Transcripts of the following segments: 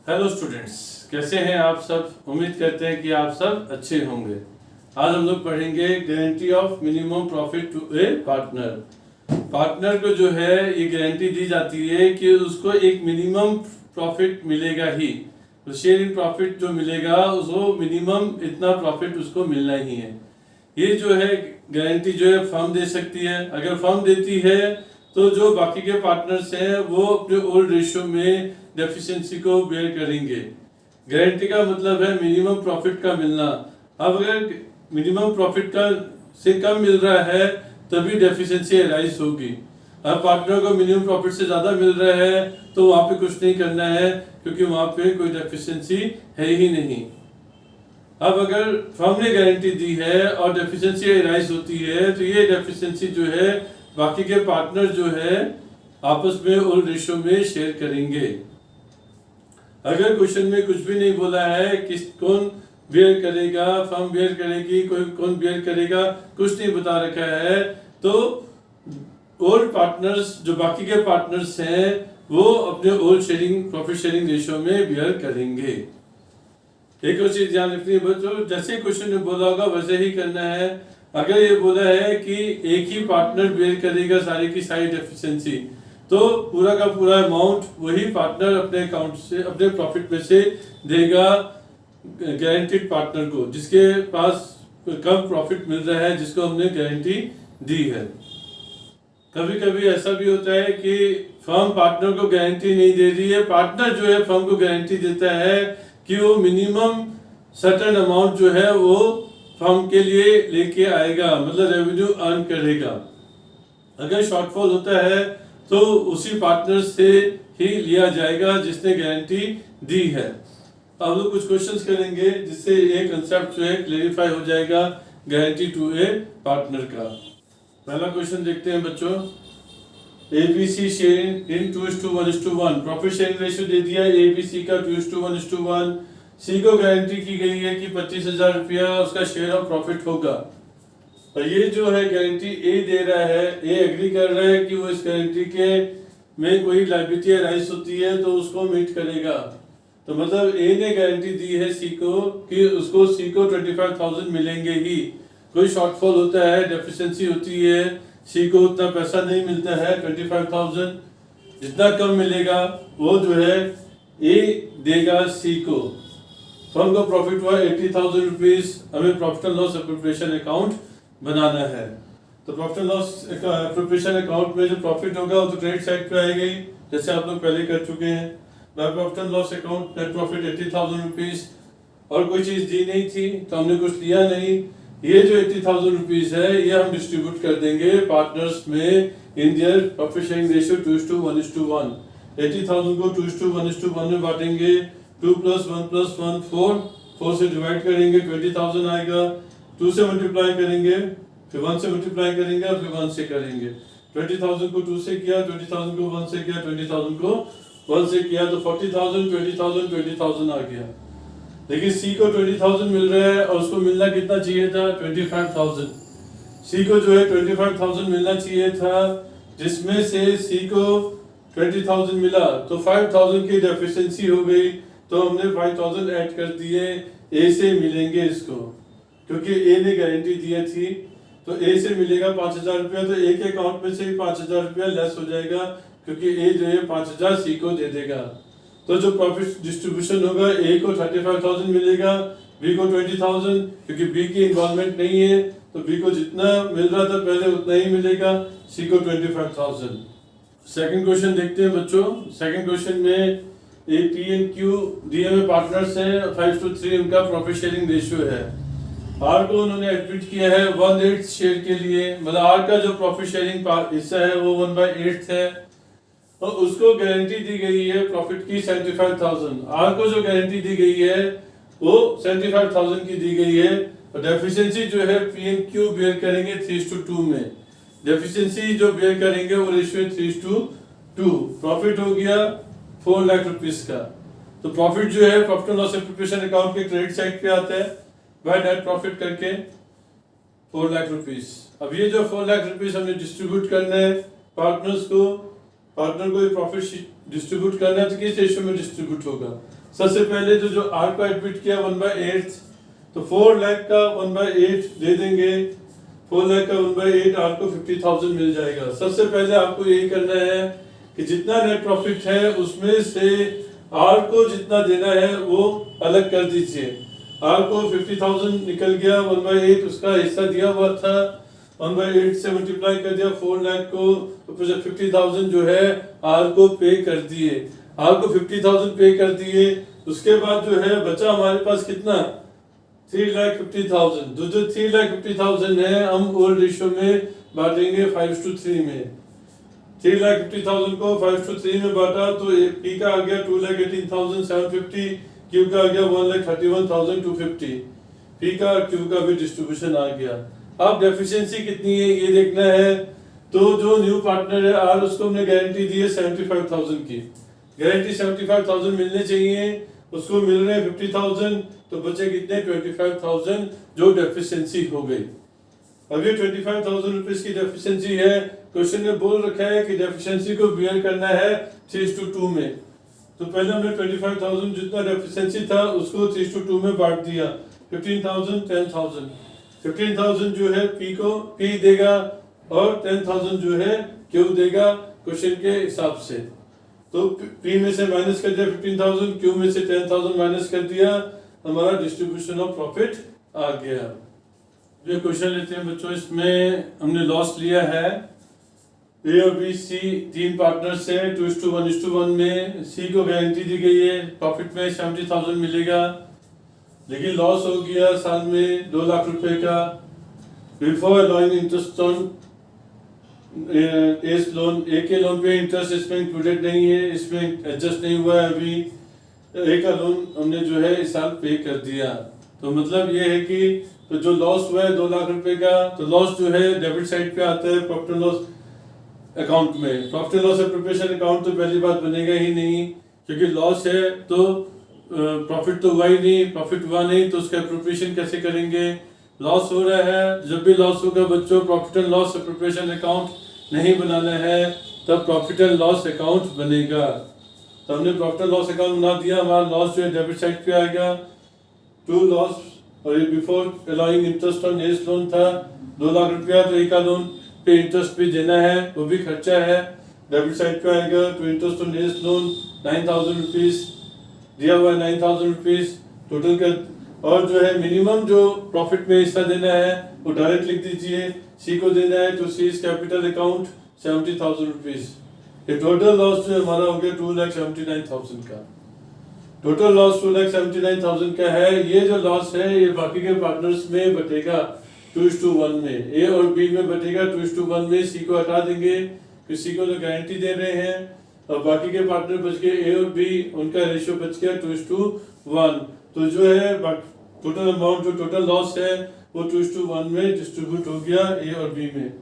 Hello students, कैसे हैं आप सब। उम्मीद करते हैं कि आप सब अच्छे होंगे। आज हम लोग पढ़ेंगे guarantee of minimum profit to a partner. Partner को जो है ये गारंटी दी जाती है कि उसको एक मिनिमम प्रॉफिट मिलेगा ही। तो शेयर इन प्रॉफिट जो मिलेगा उसको मिनिमम इतना प्रॉफिट उसको मिलना ही है। ये जो है गारंटी जो है फर्म दे सकती है। अगर फर्म देती है तो जो बाकी के पार्टनर्स हैं वो अपने ओल्ड रेशियो में डेफिशिएंसी को बेयर करेंगे। गारंटी का मतलब है मिनिमम प्रॉफिट का मिलना। अब अगर मिनिमम प्रॉफिट का से कम मिल रहा है तभी डेफिशिएंसी अराइज होगी। अब पार्टनर को मिनिमम प्रॉफिट से ज्यादा मिल रहा है तो वहां पे कुछ नहीं करना है, क्योंकि वहां पे कोई डेफिशिएंसी है ही नहीं। अब अगर फर्म ने गारंटी दी है और डेफिशिएंसी अराइज होती है तो ये डेफिशिएंसी जो है बाकी के पार्टनर जो है आपस में ओल्ड रेशियो में शेयर करेंगे। अगर क्वेश्चन में कुछ भी नहीं बोला है किस कौन बेयर करेगा, फर्म बेयर करेगी, कोई कौन बेयर करेगा, कुछ नहीं बता रखा है, तो ओल्ड पार्टनर्स जो बाकी के पार्टनर्स हैं वो अपने old sharing profit sharing ratio में बेयर करेंगे। एक और चीज ध्यान रखनी है बच्चों, जैसे क्वेश्चन में बोला होगा वैसे ही करना है। अगर ये बोला है कि एक ही पार्टनर बेयर करेगा सारी की सारी डेफिशिएंसी, तो पूरा का पूरा अमाउंट वही पार्टनर अपने अकाउंट से अपने प्रॉफिट में से देगा गारंटीड पार्टनर को, जिसके पास कम प्रॉफिट मिल रहा है, जिसको हमने गारंटी दी है। कभी कभी ऐसा भी होता है कि फर्म पार्टनर को गारंटी नहीं दे रही है, पार्टनर जो है फर्म को गारंटी देता है कि वो मिनिमम सर्टेन अमाउंट जो है वो फर्म के लिए लेके आएगा, मतलब रेवेन्यू अर्न करेगा। अगर शॉर्टफॉल होता है तो उसी पार्टनर से ही लिया जाएगा जिसने गारंटी दी है। अब लोग कुछ क्वेश्चंस करेंगे जिससे ये कंसेप्ट जो है क्लेरिफाई हो जाएगा गारंटी टू ए पार्टनर का। पहला क्वेश्चन देखते हैं बच्चों। ABC sharing in 2:1:1 profit sharing ratio दे दिया है एबीसी का 2:1:1। सी को गारंटी की गई है कि 25,000 रुपया उसका शेयर ऑफ प्रॉफिट होगा। और ये जो है गारंटी ए दे रहा है, ए एग्री कर रहा है कि वो इस गारंटी के में कोई लायबिलिटी अराइज होती है तो उसको मीट करेगा। तो मतलब ए ने गारंटी दी है सी को कि उसको सी को 25,000 मिलेंगे ही। कोई शॉर्टफॉल होता है, डेफिशिएंसी होती है, सी को उतना पैसा नहीं मिलता है, 25,000 जितना कम मिलेगा वो जो है ए देगा सी को। फर्म को प्रॉफिट हुआ 80,000 रुपीज, हमें profit and loss appropriation account बनाना है। तो profit and loss appropriation account में जो प्रॉफिट होगा वो तो क्रेडिट साइड पे आएगी, जैसे आप लोग पहले कर चुके हैं। Profit and loss account net profit 80,000 rupees, और कोई चीज दी नहीं थी तो हमने कुछ लिया नहीं। ये जो 80,000 रुपीज है ये हम डिस्ट्रीब्यूट कर देंगे पार्टनर्स में in their profit sharing ratio 2:1:1। 80,000 को 2:1:1 में बांटेंगे। 2 + 1 + 1 4, 4 से डिवाइड करेंगे 20,000 आएगा। 2 से मल्टीप्लाई करेंगे, फिर 1 से मल्टीप्लाई करेंगे और फिर 1 से करेंगे। 20,000 को 2 से किया, 20,000 को 1 से किया, 20,000 को 1 से किया, तो 40,000 20,000 20,000 आ गया। लेकिन सी को 20,000 मिल रहा है और उसको मिलना कितना चाहिए था, 25,000। सी को जो है 25,000 मिलना चाहिए था, जिसमें से सी को 20,000 मिला तो 5,000 की डेफिशिएंसी हो गई, तो हमने 5,000 ऐड कर दिए। ए से मिलेंगे इसको, क्योंकि ए ने गारंटी दी थी, तो ए से मिलेगा 5,000 रुपया। तो ए के अकाउंट में से ही 5,000 रुपया लेस हो जाएगा, क्योंकि ए जो है 5,000 सी को दे देगा। तो जो प्रॉफिट डिस्ट्रीब्यूशन होगा, ए को 35,000 मिलेगा, बी को 20,000, क्योंकि बी की इन्वॉल्वमेंट नहीं है तो बी को जितना मिल रहा था पहले उतना ही मिलेगा, सी को 25,000। सेकंड क्वेश्चन देखते हैं बच्चों। सेकंड क्वेश्चन में ए पी एंड क्यू दिए हुए पार्टनर्स हैं, 5:3 उनका प्रॉफिट शेयरिंग रेशियो है। आर को उन्होंने एडमिट किया है 1/8 शेयर के लिए, मतलब आर का जो प्रॉफिट शेयरिंग हिस्सा है वो 1/8 है, और उसको गारंटी दी गई है प्रॉफिट की 75,000। आर को जो गारंटी दी गई है वो 75,000 की दी गई है, और डेफिशिएंसी जो है पी एंड क्यू बेयर करेंगे 3:2 में। डेफिशिएंसी जो बेयर करेंगे वो रेशियो 3:2। प्रॉफिट हो गया 4 लाख रुपीस का। तो प्रॉफिट जो है profit and loss appropriation account के क्रेडिट साइड पे आता है बाय नेट प्रॉफिट करके 4 लाख रुपीस। अब ये जो 4 लाख रुपीस हमने डिस्ट्रीब्यूट करना है पार्टनर्स को, पार्टनर को ये प्रॉफिट डिस्ट्रीब्यूट करना है तो किस रेशियो में डिस्ट्रीब्यूट होगा? सबसे पहले तो जो आर को एडमिट किया 1/8, तो 4 लाख का 1/8 दे देंगे, 4 लाख का 1/8 आर को 50,000 मिल जाएगा। सबसे पहले आपको यही करना है कि जितना नेट प्रॉफिट है उसमें से आर को जितना देना है वो अलग कर दीजिए। आर को 50,000 निकल गया, 1/8 उसका हिस्सा दिया हुआ था, 1/8 से मल्टीप्लाई कर दिया 4 लाख को, तो फिर 50,000 जो है आर को पे कर दिए। आर को 50,000 पे कर दिए, उसके बाद जो है बचा हमारे पास कितना, 3,50,000। जो 3,50,000 है हम ओल्ड रेशियो में बांटेंगे 5:3 में। 3,50,000 को 5:3 में बांटा तो पी का आ गया 2,18,750, क्यू का आ गया 1,31,250। पी का क्यू का भी डिस्ट्रीब्यूशन आ गया। अब डेफिशिएंसी कितनी है ये देखना है। तो जो न्यू पार्टनर है आर, उसको हमने गारंटी दी है 75,000 की, गारंटी 75,000 मिलने चाहिए, उसको मिल रहे हैं 50,000, तो बचे कितने 25,000 जो डेफिशिएंसी हो गई। अब ये 25,000 रुपीज की डेफिशिएंसी है। क्वेश्चन में बोल रखा है कि डेफिशिएंसी को बियर करना है 3:2 में। तो पहले हमने 25,000 जितना डेफिशिएंसी था उसको 3:2 में बांट दिया, 15,000 10,000। 15,000 जो है पी को पी देगा और 10,000 जो है क्यू देगा क्वेश्चन के हिसाब से। तो पी में से माइनस कर दिया 15,000, क्यू में से 10,000 माइनस कर दिया, हमारा डिस्ट्रीब्यूशन ऑफ प्रॉफिट आ गया। ये क्वेश्चन लेते हैं बच्चों, इसमें हमने लॉस लिया है ए और बी सी तीन पार्टनर से 2:1:1 में। सी को गारंटी दी गई है प्रॉफिट में 70,000 मिलेगा, लेकिन लॉस हो गया साल में 2 लाख रुपए का। Before allowing interest on A's loan, A के लोन पे इंटरेस्ट इसमें इंक्लूडेड नहीं है, इसमें एडजस्ट नहीं हुआ है अभी। ए का लोन हमने जो है इस साल पे कर दिया। तो मतलब ये है कि तो जो लॉस हुआ है 2 लाख रुपए का, तो लॉस जो है डेबिट साइड पे आता है प्रॉफिट एंड लॉस अकाउंट में। Profit and loss preparation account तो पहली बात बनेगा ही नहीं, क्योंकि लॉस है तो प्रॉफिट तो हुआ ही नहीं, प्रॉफिट हुआ नहीं तो उसका प्रिपरेशन कैसे करेंगे। लॉस हो रहा है, जब भी लॉस होगा बच्चों profit and loss preparation account नहीं बनाना है, तब प्रॉफिट एंड लॉस अकाउंट बनेगा। तो हमने प्रॉफिट एंड लॉस अकाउंट बना दिया, हमारा लॉस जो है डेबिट साइड पे आएगा। टू लॉस और ये before allowing interest on A's loan था 2 लाख रुपया, तो एक का लोन पे इंटरेस्ट भी देना है, वो भी खर्चा है, डेबिट साइड पे आएगा। तो interest on A's loan 9,000 rupees दिया हुआ है, 9,000 रुपीज टोटल का। और जो है मिनिमम जो प्रॉफिट में हिस्सा देना है वो डायरेक्ट लिख दीजिए, सी को देना है तो सी इज कैपिटल अकाउंट 70,000 रुपीज। ये टोटल लॉस जो हमारा हो गया 2,79,000 का। टोटल लॉस 2,79,000 का है। ये जो लॉस है ये बाकी के पार्टनर्स में बटेगा 2:1 में, ए और बी में बटेगा 2:1 में। सी को हटा देंगे, किसी को तो गारंटी दे रहे हैं, और बाकी के पार्टनर बच गए ए और बी, उनका रेशियो बच गया 2:1। तो जो है टोटल अमाउंट जो टोटल लॉस है वो 2:1 में डिस्ट्रीब्यूट हो गया ए और बी में।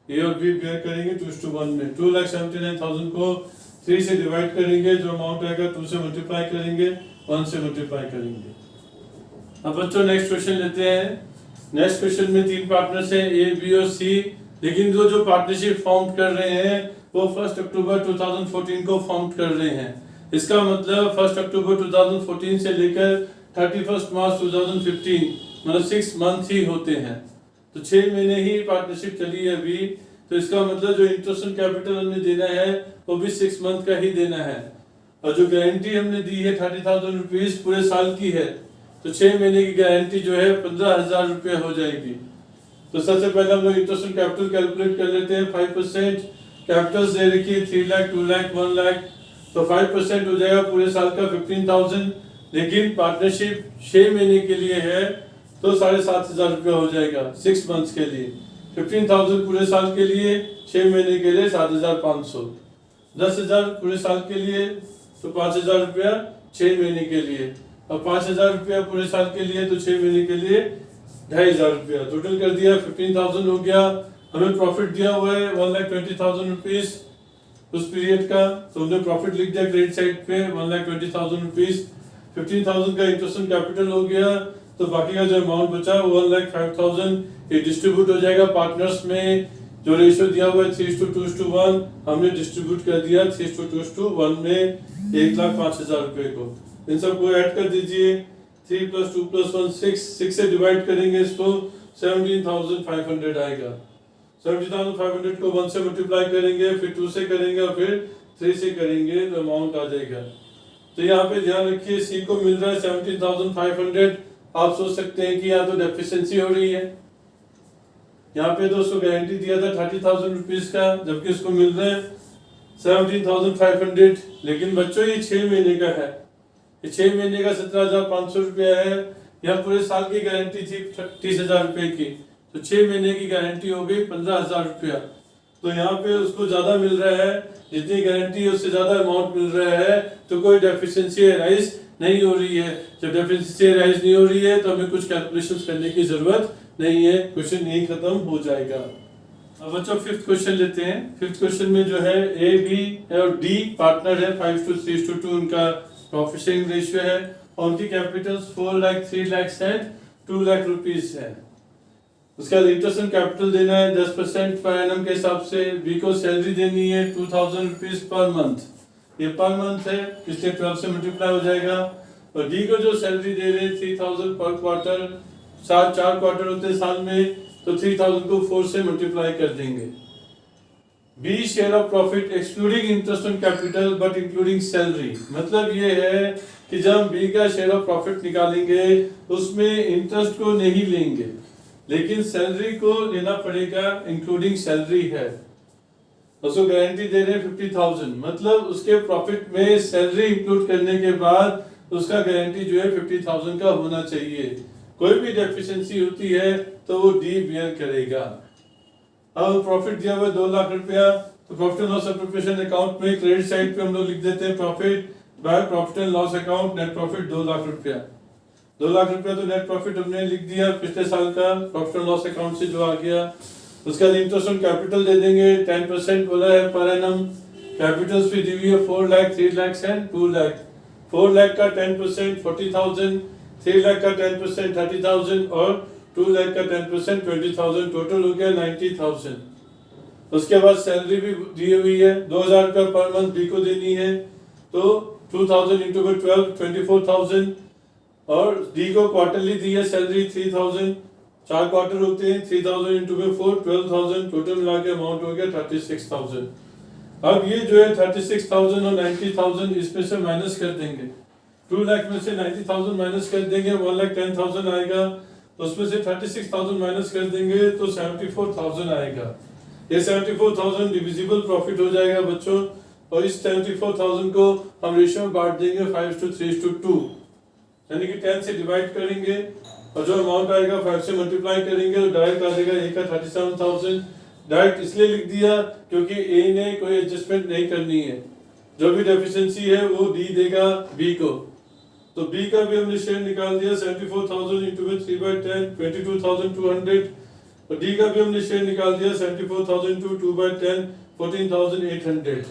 ए और बी बेयर करेंगे 2:1 में। 2,79,000 को 3 से डिवाइड करेंगे, जो अमाउंट आएगा 2 से मल्टीप्लाई करेंगे, 1 से मल्टीप्लाई करेंगे। अब बच्चों नेक्स्ट क्वेश्चन लेते हैं। नेक्स्ट क्वेश्चन में 3 पार्टनर्स हैं ए बी और सी, लेकिन जो पार्टनरशिप फॉर्म कर रहे हैं वो 1 अक्टूबर 2014 को फॉर्म कर रहे हैं। इसका मतलब 1 अक्टूबर 2014 से लेकर 31 मार्च 2015 मतलब 6 मंथ ही होते हैं। तो 6 महीने ही पार्टनरशिप चली है अभी। तो इसका मतलब जो इंटरेस्ट ऑन कैपिटल हमने देना है वो भी 6 मंथ का ही देना है, और जो गारंटी हमने दी है 30,000 रुपीज पूरे साल की है, तो 6 महीने की गारंटी जो है 15,000 रुपये हो जाएगी। तो सबसे पहले हम लोग इंटरेस्ट ऑन कैपिटल कैलकुलेट कर लेते हैं। 5% कैपिटल दे रखी है 3 लाख 2 लाख 1 लाख, तो 5% हो जाएगा पूरे साल का 15,000। लेकिन पार्टनरशिप 6 महीने के लिए है तो 7,500 रुपये हो जाएगा 6 मंथ्स के लिए। 15,000 पूरे साल के लिए, 6 महीने के लिए 7,500। 10,000 पूरे साल के लिए तो 5,000 रुपया 6 महीने के लिए, और 5,000 रुपया पूरे साल के लिए तो 6 महीने के लिए 2,500 रुपया। टोटल कर दिया 15,000 हो गया। हमें प्रॉफिट दिया हुआ है 1,20,000 रुपीज उस पीरियड का, तो हमने प्रॉफिट लिख दिया क्रेडिट साइड पे 1,20,000 रुपीज। 15,000 का इंटरेस्ट ऑन कैपिटल हो गया, तो बाकी का जो अमाउंट बचा 1,05,000 ये डिस्ट्रीब्यूट हो जाएगा पार्टनर्स में। जो रेशियो दिया हुआ है 3:2:1 हमने डिस्ट्रीब्यूट कर दिया 3:2:1 में 1,05,000 रुपए को। इन सबको ऐड कर दीजिए। 3 + 2 + 1 6 से डिवाइड करेंगे इसको 17,500 आएगा। 17,500 को 1 से मल्टीप्लाई करेंगे, फिर 2 से करेंगे और फिर 3 से करेंगे तो अमाउंट आ जाएगा। तो यहाँ पे ध्यान रखिए सी को मिल रहा है 17,500। आप सोच सकते हैं कि यहाँ तो डेफिशिएंसी हो रही है। यहाँ पे तो उसको गारंटी दिया था 30,000 रुपीज का, जबकि उसको मिल रहा है 17,500। लेकिन बच्चों ये 6 महीने का है, ये 6 महीने का 17,500 रुपया है। यहाँ पूरे साल की गारंटी थी 30,000 रुपए की, तो 6 महीने की गारंटी हो गई 15,000 रुपया। तो यहाँ पे उसको ज्यादा मिल रहा है, जितनी गारंटी है उससे ज्यादा अमाउंट मिल रहा है, तो कोई डेफिशिएंसी राइज नहीं हो रही है। जब डेफिशिएंसी राइज नहीं हो रही है तो हमें कुछ कैलकुलेशंस करने की जरूरत नहीं है, क्वेश्चन यही खत्म हो जाएगा। अब बच्चों 5th क्वेश्चन लेते हैं। 5th क्वेश्चन में जो है ए, बी और डी पार्टनर है, 5:3:2 उनका प्रॉफिट शेयरिंग रेशियो है और उनकी Capitals 4 lakh, 3 lakh and 2 lakh rupees है। उसके बाद इंटरेस्ट ऑन कैपिटल देना है 10% पर एनम के हिसाब से। बी को सैलरी देनी है 2,000 रुपीज पर मंथ, ये पर मंथ है इसलिए 12 से मल्टीप्लाई हो जाएगा। और डी को जो सैलरी दे रहे हैं 3,000 पर क्वार्टर, 4 क्वार्टर होते हैं साल में, तो 3,000 को 4 से मल्टीप्लाई कर देंगे। B share of profit excluding interest on capital but including salary, मतलब ये है कि जब बी का शेयर ऑफ प्रॉफिट निकालेंगे उसमें इंटरेस्ट को नहीं लेंगे, लेकिन सैलरी को लेना पड़ेगा, इंक्लूडिंग सैलरी है। उसको गारंटी दे रहे हैं 50,000, मतलब उसके प्रॉफिट में सैलरी इंक्लूड करने के बाद उसका गारंटी जो है 50,000 का होना चाहिए। कोई भी डेफिशिएंसी होती है तो वो डी बियर करेगा। अब प्रॉफिट दिया हुआ 2 लाख रुपया, तो profit and loss preparation account में क्रेडिट साइड पे हम लोग लिख देते हैं profit by profit and loss account, net profit 2 lakh रुपया। 2 लाख रुपया तो नेट प्रॉफिट हमने लिख दिया पिछले साल का प्रॉफिट एंड लॉस अकाउंट से जो आ गया। उसका इंटरेस्ट ऑन कैपिटल दे देंगे 10% बोला है पर एनम। कैपिटल्स भी दी हुई है 4 लाख, 3 लाख एंड 2 लाख। 4 लाख का 10% 40,000, 3 लाख का 10% 30,000 और 2 लाख का 10% 20,000, टोटल हो गया 90,000। उसके बाद सैलरी भी दी हुई है 2,000 रुपया पर मंथ बी को देनी है, तो 2,000 इंटू 12 24,000। और डी को क्वार्टरली दी है सैलरी 3,000, 4 क्वार्टर होते हैं, 3,000 इंटू 4 12,000, टोटल मिला के अमाउंट हो गया 36,000। अब ये जो है 36,000 और 90,000 इसमें से माइनस कर देंगे। 2 लाख में से 90,000 माइनस कर देंगे, 1,10,000 आएगा। तो उसमें से 36,000 माइनस कर देंगे तो 74,000 आएगा। ये 74,000 डिविजिबल प्रॉफिट हो जाएगा बच्चों, और इस 74,000 को हम रेशियो में बांट देंगे 5:3:2, यानी कि 10 से डिवाइड करेंगे और जो अमाउंट आएगा 5 से मल्टीप्लाई करेंगे तो डायरेक्ट आ जाएगा ए का 37,000। डायरेक्ट इसलिए लिख दिया क्योंकि ए ने कोई एडजस्टमेंट नहीं करनी है, जो भी डेफिशिएंसी है वो डी देगा बी को। तो बी का भी हमने शेयर निकाल दिया 74,000 इंटू 3/10 22,200, और डी का भी हमने शेयर निकाल दिया 74,000 इंटू 2/10 14,800।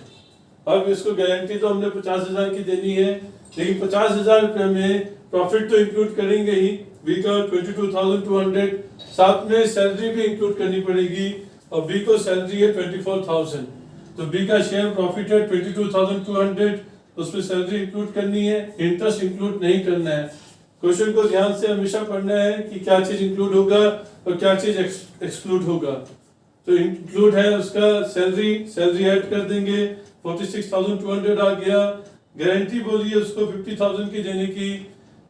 अब इसको गारंटी तो हमने 50,000 की देनी है, लेकिन 50,000 रुपए में प्रॉफिट तो इंक्लूड करेंगे ही, बी का 22,200, साथ में सैलरी भी इंक्लूड करनी पड़ेगी, और बी को सैलरी है 24,000। तो बी का शेयर प्रॉफिट है 22,200, उसमें सैलरी इंक्लूड करनी है, इंटरेस्ट इंक्लूड नहीं करना है। क्वेश्चन को ध्यान से हमेशा पढ़ना है कि क्या चीज इंक्लूड होगा और क्या चीज एक्सक्लूड होगा। तो इंक्लूड है उसका सैलरी ऐड कर देंगे, 46,200 आ गया। गारंटी बोलिए उसको 50,000 की देने की,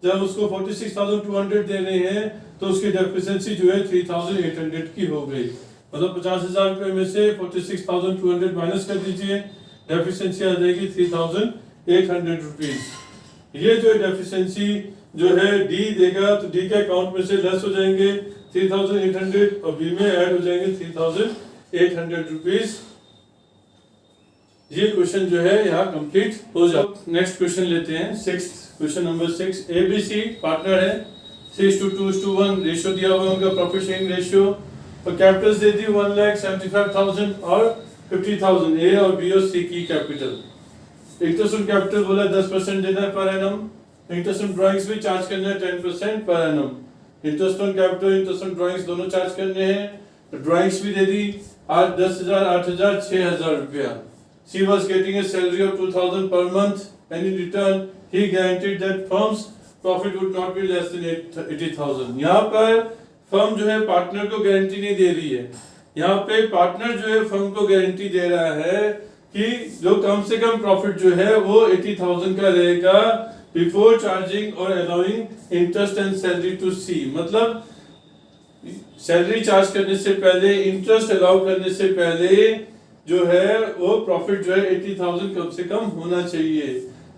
जब उसको 46,200 दे रहे हैं तो उसकी डेफिशिएंसी जो है 3,800 की हो गई। मतलब 50,000 रुपए में से 46,200 माइनस कर दीजिए, डेफिशिएंसी आ जाएगी 3,800 रुपीज। ये जो डेफिशिएंसी जो है डी देगा, तो डी के अकाउंट में से लेस हो जाएंगे 3,800 और बी में ऐड हो जाएंगे 3,800 रुपीज। ये क्वेश्चन जो है यहाँ कंप्लीट हो जाए। नेक्स्ट क्वेश्चन लेते हैं, 6th question number 6। ABC partner है, 3:2:1 रेशियो दिया हुआ उनका प्रॉफिट शेयरिंग रेशियो, और कैपिटल्स दे दी 1,75,000 और 50,000 ए और बी और सी की कैपिटल। इंटरेस्ट ऑन कैपिटल बोला 10% देना है per annum, interest on drawings भी चार्ज करना है 10% per annum. Interest on capital, interest on drawings दोनों चार्ज करने हैं, ड्राइंग्स भी दे दी 8 10,000 8,000 6,000 रुपया। She was getting a salary of 2,000 per month and in return he guaranteed that firm's profit would not be less than 80,000। यहाँ पर firm जो है partner को गारंटी नहीं दे रही है, यहाँ पे पार्टनर जो है फर्म को गारंटी दे रहा है कि जो कम से कम प्रॉफिट जो है वो 80,000 का रहेगा बिफोर चार्जिंग और allowing interest and salary to C. मतलब सैलरी चार्ज करने से पहले, इंटरेस्ट अलाउ करने से पहले जो है वो प्रॉफिट जो है 80,000 कम से कम होना चाहिए।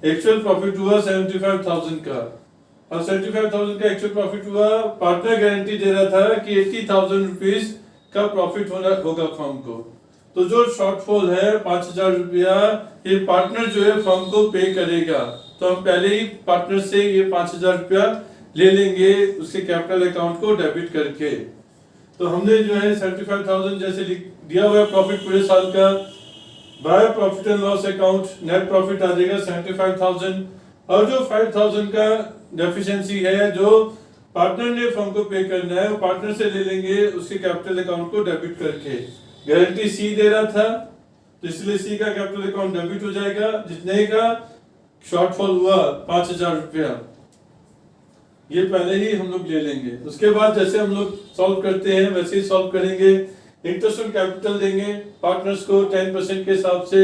एक्चुअल प्रॉफिट हुआ 75,000 का। अब 75,000 का एक्चुअल प्रॉफिट हुआ, पार्टनर गारंटी दे रहा था कि 80,000 रुपीज का प्रॉफिट होगा फर्म को। तो जो शॉर्टफॉल है 5,000 रुपया ये पार्टनर जो है फर्म को पे करेगा। तो हम पहले ही पार्टनर से ये 5,000 रुपया ले लेंगे उसके कैपिटल अकाउंट को डेबिट करके। तो हमने जो है 75,000 जैसे दिया हुआ है प्रॉफिट पूरे साल का, by profit and loss account net profit आ जाएगा 75,000। और जो 5,000 का डेफिशिएंसी है जो पार्टनर ने फर्म को पे करना है वो पार्टनर से ले लेंगे उसके कैपिटल अकाउंट को डेबिट करके। गारंटी सी दे रहा था तो इसलिए सी का कैपिटल अकाउंट डेबिट हो जाएगा, जितने का शॉर्टफॉल हुआ 5,000 रुपया ये पहले ही हम लोग ले लेंगे। उसके बाद जैसे हम लोग सॉल्व करते हैं वैसे ही सॉल्व करेंगे। इंटरेस्ट ऑन कैपिटल देंगे पार्टनर्स को 10% के हिसाब से।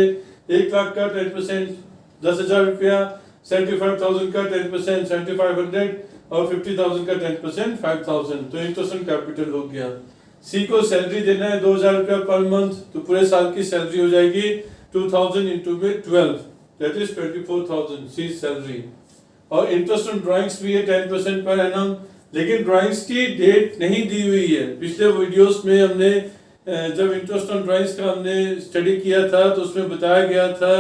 1 लाख का 10% 10,000 रुपया, 75,000 का 10% 7,500 और 50,000 का 10% 5,000। तो इंटरेस्ट ऑन कैपिटल हो गया। सी को सैलरी देना है 2,000 रुपया पर मंथ, तो पूरे साल की सैलरी हो जाएगी 2,000 इंटू में 12 दैट इज 24,000 सी सैलरी। और इंटरेस्ट ऑन ड्राइंग्स भी है 10% पर एनम, लेकिन ड्राइंग्स की डेट नहीं दी हुई है। पिछले वीडियोस में हमने जब इंटरेस्ट ऑन ड्राइंग्स का हमने स्टडी किया था तो उसमें बताया गया था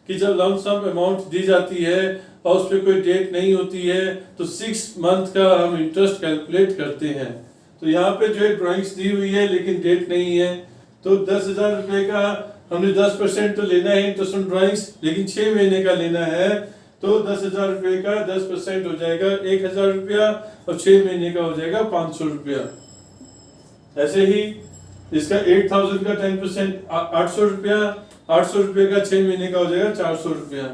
कि जब लंप सम अमाउंट दी जाती है और उस पर कोई डेट नहीं होती है तो 6 मंथ का हम इंटरेस्ट कैलकुलेट करते हैं। तो यहाँ पे जो है ड्राइंग्स दी हुई है लेकिन डेट नहीं है, तो 10,000 रुपए का हमने 10% तो लेना है इंटरेस्ट ऑन ड्राइंग्स, लेकिन 6 महीने का लेना है। तो 10,000 रुपए का 10% हो जाएगा 1,000 रुपया और 6 महीने का हो जाएगा 500 रुपया। ऐसे ही इसका 8,000 का 10% 800 रुपया, 800 रुपये का 6 महीने का हो जाएगा 400 रुपया।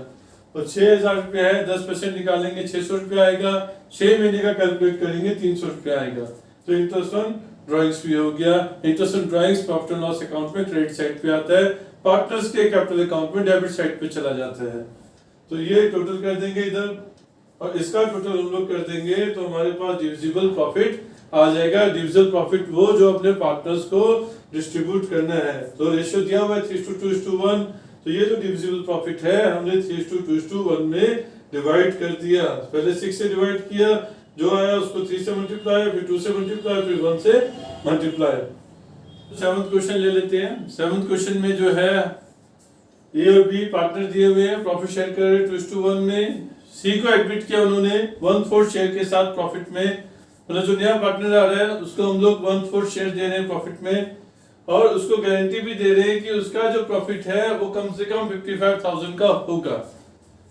और 6,000 रुपया है 10% निकालेंगे 600 रुपया आएगा, 6 महीने का कैलकुलेट करेंगे 300 रुपया आएगा। तो इंटरेस्ट ऑन ड्राइंग्स भी हो गया। Interest on drawings profit and loss account में क्रेडिट साइड पे आता है, पार्टनर्स के कैपिटल अकाउंट में डेबिट साइड पे चला जाता है। तो ये टोटल कर देंगे इधर और इसका टोटल हम लोग कर देंगे तो हमारे पास डिविजिबल प्रॉफिट आ जाएगा। डिविजिबल प्रॉफिट वो जो अपने पार्टनर्स को डिस्ट्रीब्यूट करना है। तो रेशियो दिया हुआ है 3:2:1। तो ये जो डिविजिबल प्रॉफिट है हमने 3:2:1 में डिवाइड कर दिया। पहले 6 से डिवाइड किया, जो आया उसको 3 से मल्टीप्लाई, फिर 2 से मल्टीप्लाई, फिर 1 से मल्टीप्लाई। 7th क्वेश्चन ले लेते हैं। 7th क्वेश्चन में जो है ए और बी पार्टनर दिए हुए हैं, प्रॉफिट शेयर कर रहे 2:1 में। सी को एडमिट किया उन्होंने 1/4 शेयर के साथ प्रॉफिट में, मतलब जो नया पार्टनर आ रहा है उसको हम लोग 1/4 शेयर दे रहे हैं प्रॉफिट में और उसको गारंटी भी दे रहे हैं कि उसका जो प्रॉफिट है वो कम से कम 55,000 का होगा।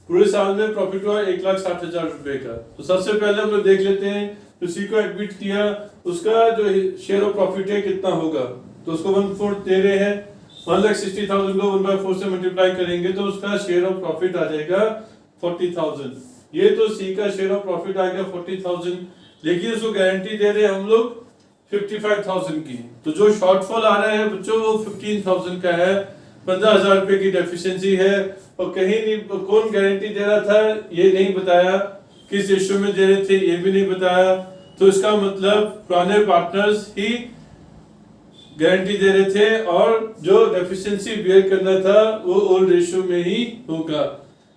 पूरे साल में प्रॉफिट हुआ 1,60,000 रुपए का। तो सबसे पहले हम लोग देख लेते हैं तो सी को एडमिट किया उसका जो शेयर ऑफ प्रॉफिट है कितना होगा। तो उसको 1/4 दे रहे हैं, 1,60,000 को 1/4 से मल्टीप्लाई करेंगे तो उसका शेयर ऑफ प्रॉफिट आ जाएगा 40,000। ये तो सी का शेयर ऑफ प्रॉफिट आएगा 40,000, लेकिन उसको गारंटी दे रहे हैं हम लोग 55,000 की। तो जो शॉर्टफॉल आ रहा है बच्चों वो 15,000 का है, 15,000 रुपए की डेफिशिएंसी है। और कहीं नहीं कौन गारंटी दे रहा था ये नहीं बताया, किस रेशियो में दे रहे थे ये भी नहीं बताया। तो इसका मतलब पुराने पार्टनर्स ही गारंटी दे रहे थे और जो डेफिशिएंसी बेयर करना था वो ओल्ड रेशियो में ही होगा।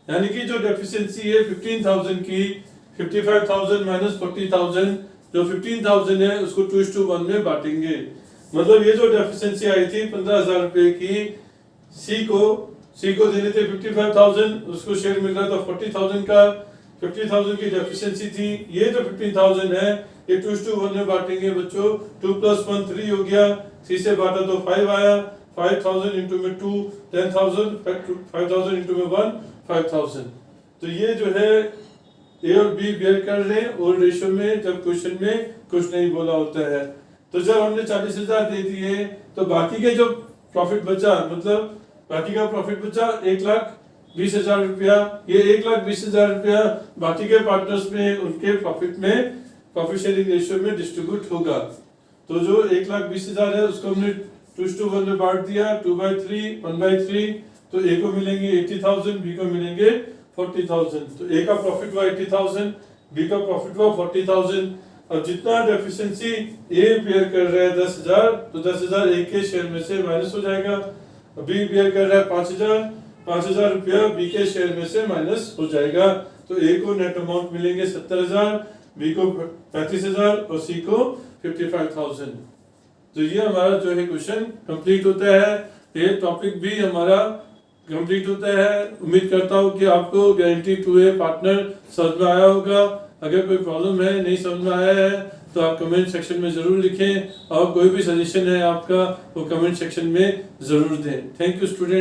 यानी कि जो डेफिशिएंसी है 15,000 की, 55,000 माइनस 40,000, जो 15,000 है उसको 2:1 में बांटेंगे। मतलब ये जो डेफिशिएंसी आई थी 15,000 रुपए की, सी को देने थे 55,000, उसको शेयर मिल रहा था 40,000 का, 50,000 की डेफिशिएंसी थी। ये जो 15,000 है ये 2:1 में बांटेंगे बच्चों। 2 + 1 3 हो गया, 3 से बांटा तो 5 आया, 5,000 इंटू में 2 10,000, 5,000 इंटू में 1 5,000। तो ये जो है ए और बी बेयर कर रहे हैं ओल्ड रेशियो में, जब क्वेश्चन में कुछ नहीं बोला होता है। तो जब हमने 40,000 दे दिए तो बाकी के जो प्रॉफिट बचा, मतलब बाकी का प्रॉफिट बचा 1,20,000 रुपया। ये 1,20,000 रुपया बाकी के पार्टनर्स में उनके प्रॉफिट में प्रॉफिट शेयरिंग रेशियो में डिस्ट्रीब्यूट होगा। तो जो 1,20,000 है उसको हमने 2:1 में बांट दिया, 2/3 1/3। तो ए को मिलेंगे 80,000, बी को मिलेंगे 40,000। तो ए का प्रॉफिट हुआ 80,000, बी का प्रॉफिट हुआ 40,000। अब जितना डेफिशिएंसी ए बेयर कर रहा है 10,000, तो 10,000 ए के शेयर में से माइनस हो जाएगा। बी बेयर कर रहा है 5,000, 5,000 रुपया बी के शेयर में से माइनस हो जाएगा। तो ए को नेट अमाउंट मिलेंगे 70,000, बी को 35,000 और सी को 55,000। तो ये हमारा जो है क्वेश्चन कंप्लीट होता है, ये टॉपिक भी हमारा कंप्लीट होता है। उम्मीद करता हूँ कि आपको गारंटी टू ए पार्टनर समझ में आया होगा। अगर कोई प्रॉब्लम है, नहीं समझ में आया है, तो आप कमेंट सेक्शन में जरूर लिखें, और कोई भी सजेशन है आपका वो कमेंट सेक्शन में जरूर दें। Thank you student.